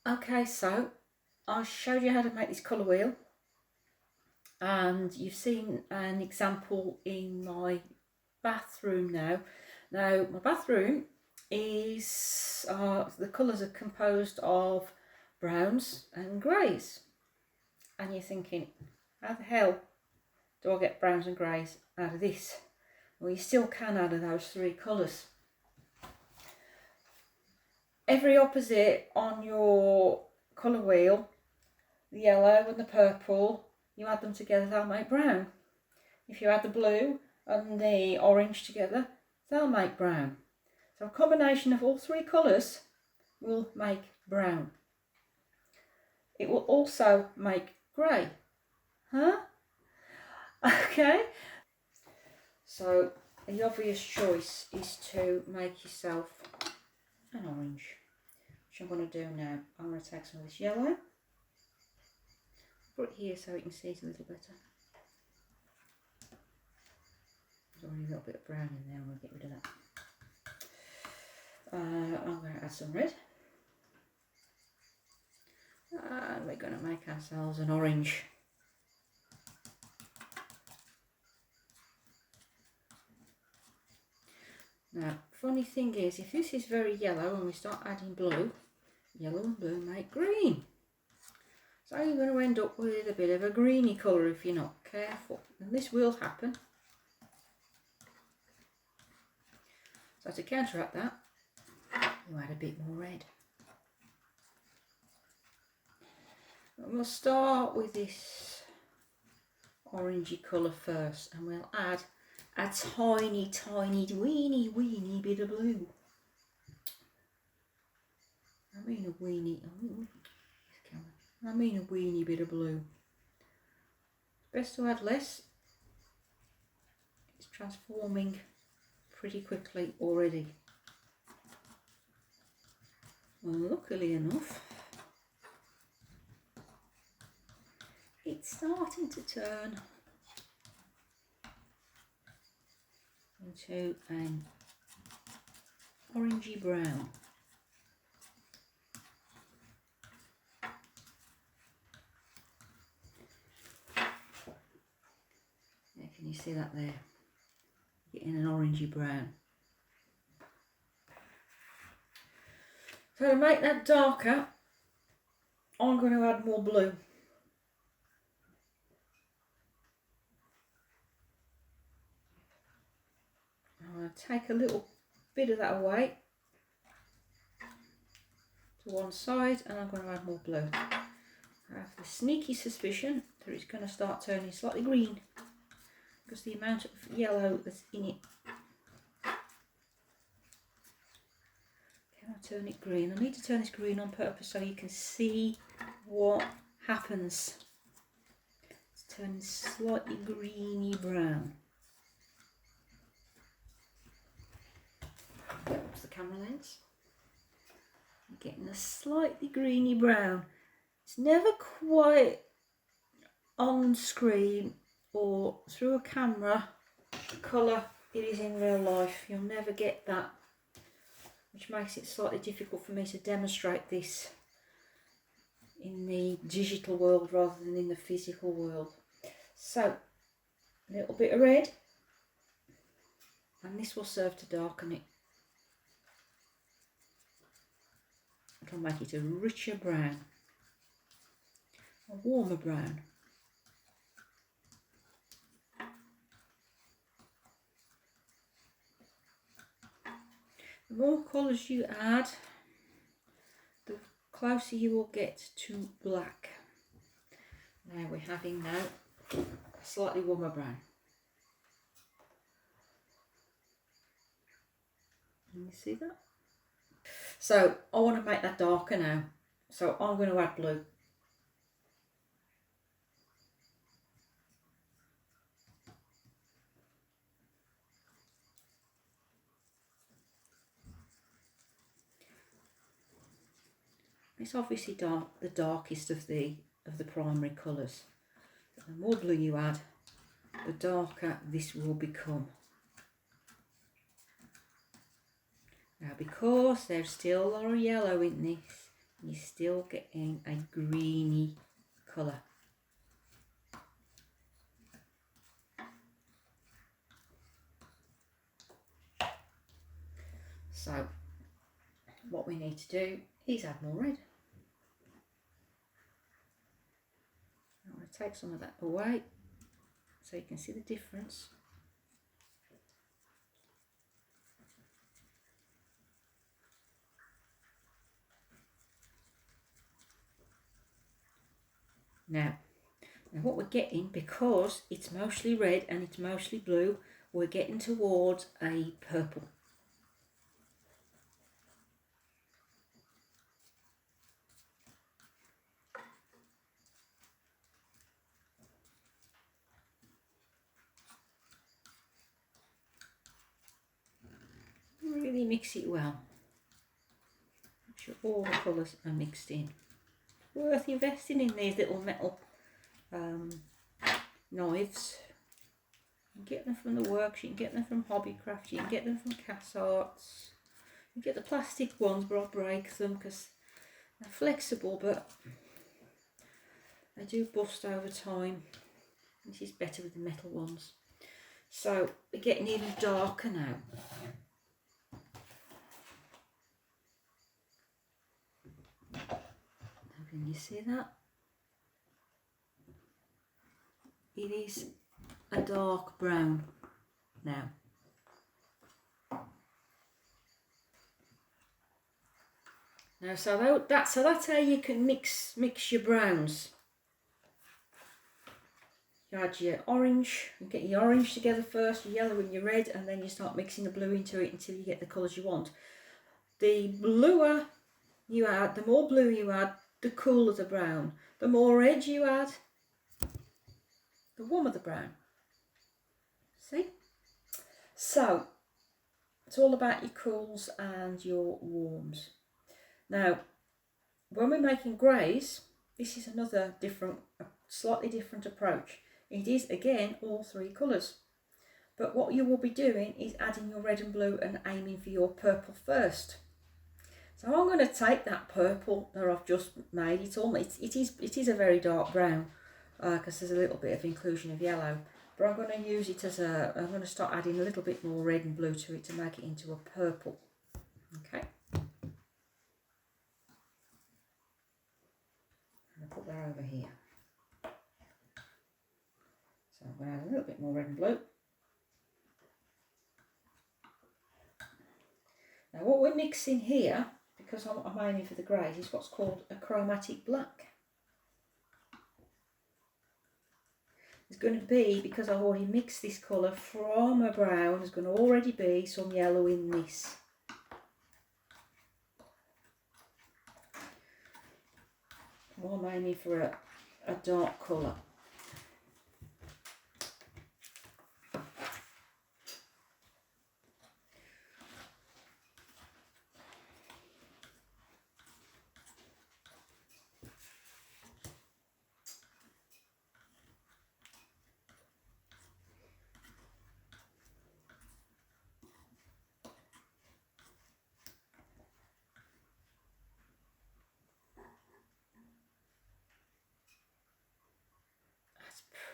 Okay, so I showed you how to make this colour wheel, and you've seen an example in my bathroom now. Now, my bathroom is, the colours are composed of browns and greys. And you're thinking, how the hell do I get browns and greys out of this? Well, you still can out of those three colours. Every opposite on your colour wheel, the yellow and the purple, you add them together, they'll make brown. If you add the blue and the orange together, they'll make brown. So a combination of all three colours will make brown. It will also make grey. Huh? Okay. So the obvious choice is to make yourself an orange, which I'm going to do now. I'm going to take some of this yellow, put it here so you can see it a little better. There's already a little bit of brown in there, I'm going to get rid of that. I'm going to add some red. And we're going to make ourselves an orange. Now, funny thing is, if this is very yellow and we start adding blue, yellow and blue make green. So you're going to end up with a bit of a greeny colour if you're not careful. And this will happen. So to counteract that, you add a bit more red. And we'll start with this orangey colour first, and we'll add a tiny, tiny, weeny bit of blue. I mean a weeny bit of blue. Best to add less. It's transforming pretty quickly already. Well, luckily enough, it's starting to turn into an orangey brown. Yeah, can you see that there? Getting an orangey brown. So to make that darker, I'm going to add more blue. I'm going to take a little bit of that away to one side, and I'm going to add more blue. I have the sneaky suspicion that it's going to start turning slightly green because the amount of yellow that's in it. Can I turn it green? I need to turn this green on purpose so you can see what happens. It's turning slightly greeny brown. Up to the camera lens. I'm getting a slightly greeny brown. It's never quite on screen or through a camera the colour it is in real life. You'll never get that, which makes it slightly difficult for me to demonstrate this in the digital world rather than in the physical world. So a little bit of red, and this will serve to darken it. It'll make it a richer brown, a warmer brown. The more colours you add, the closer you will get to black. Now we're having a slightly warmer brown. Can you see that? So I want to make that darker now, so I'm going to add blue. It's obviously the darkest of the primary colours. The more blue you add, the darker this will become. Now, because there's still a lot of yellow in this, you're still getting a greeny colour. So what we need to do is add more red. I'm going to take some of that away so you can see the difference. Now what we're getting, because it's mostly red and it's mostly blue, we're getting towards a purple. Really mix it well. Make sure all the colours are mixed in. Worth investing in these little metal knives. You can get them from the works, you can get them from Hobbycraft, you can get them from Cass Arts. You get the plastic ones, but I'll break them because they're flexible, but they do bust over time. This is better with the metal ones. So we're getting even darker now. Can you see that? It is a dark brown now. Now, so that's how you can mix your browns. You add your orange, you get your orange together first, your yellow and your red, and then you start mixing the blue into it until you get the colours you want. The bluer you add, the more blue you add, the cooler the brown. The more red you add, the warmer the brown. See? So, it's all about your cools and your warms. Now, when we're making greys, this is another slightly different approach. It is, again, all three colours. But what you will be doing is adding your red and blue and aiming for your purple first. So I'm going to take that purple that I've just made. It is a very dark brown because there's a little bit of inclusion of yellow. But I'm going to use it I'm going to start adding a little bit more red and blue to it to make it into a purple. Okay. I'm going to put that over here. So I'm going to add a little bit more red and blue. Now what we're mixing here, because I'm aiming for the greys, is what's called a chromatic black. It's going to be, because I've already mixed this colour from a brown, there's going to already be some yellow in this. I'm aiming for a dark colour.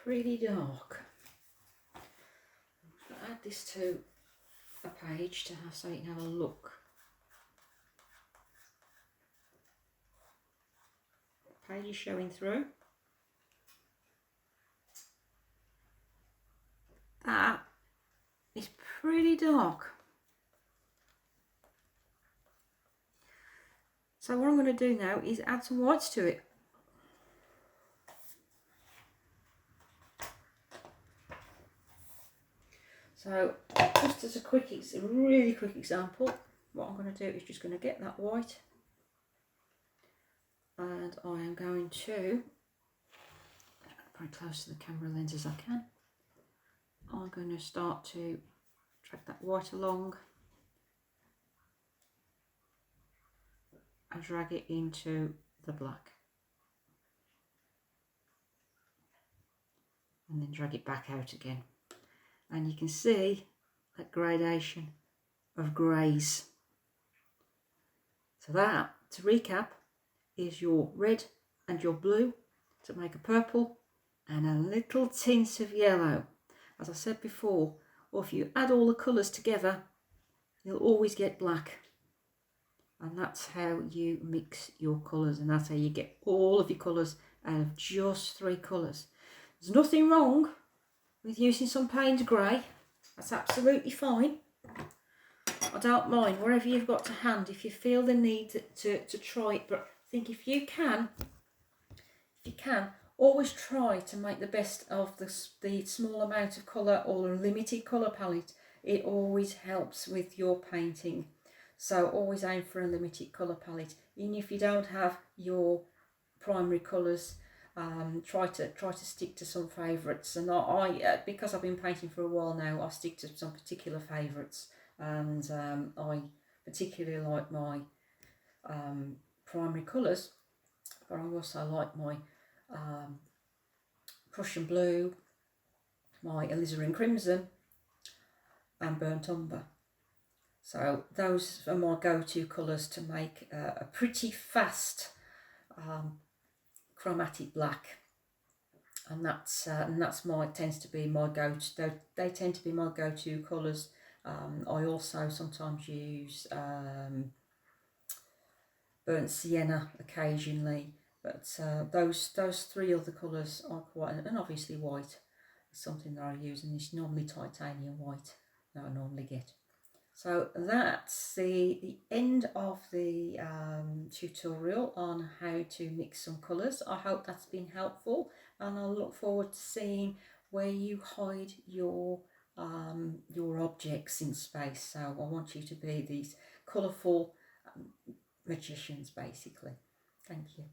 Pretty dark. I'm going to add this to a page to have so you can have a look. The page is showing through. That is pretty dark. So what I'm going to do now is add some whites to it. So just as a really quick example, what I'm going to do is just going to get that white and I am going to, very close to the camera lens as I can, I'm going to start to drag that white along and drag it into the black. And then drag it back out again. And you can see that gradation of greys. So that, to recap, is your red and your blue to make a purple, and a little tint of yellow. As I said before, or if you add all the colours together, you'll always get black. And that's how you mix your colours, and that's how you get all of your colours out of just 3 colours. There's nothing wrong with using some Payne's grey. That's absolutely fine. I don't mind wherever you've got to hand if you feel the need to try it, but I think if you can, always try to make the best of the small amount of colour or a limited colour palette. It always helps with your painting. So always aim for a limited colour palette. Even if you don't have your primary colours, try to stick to some favourites. And I because I've been painting for a while now, I stick to some particular favourites. And I particularly like my primary colours, but I also like my Prussian blue, my alizarin crimson, and burnt umber. So those are my go-to colours to make a pretty fast chromatic black, and that's tends to be my go-to. They tend to be my go-to colours. I also sometimes use burnt sienna occasionally, but those 3 other colours are quite, and obviously white is something that I use, and it's normally titanium white that I normally get. So that's the end of the tutorial on how to mix some colours. I hope that's been helpful, and I'll look forward to seeing where you hide your objects in space. So I want you to be these colourful magicians, basically. Thank you.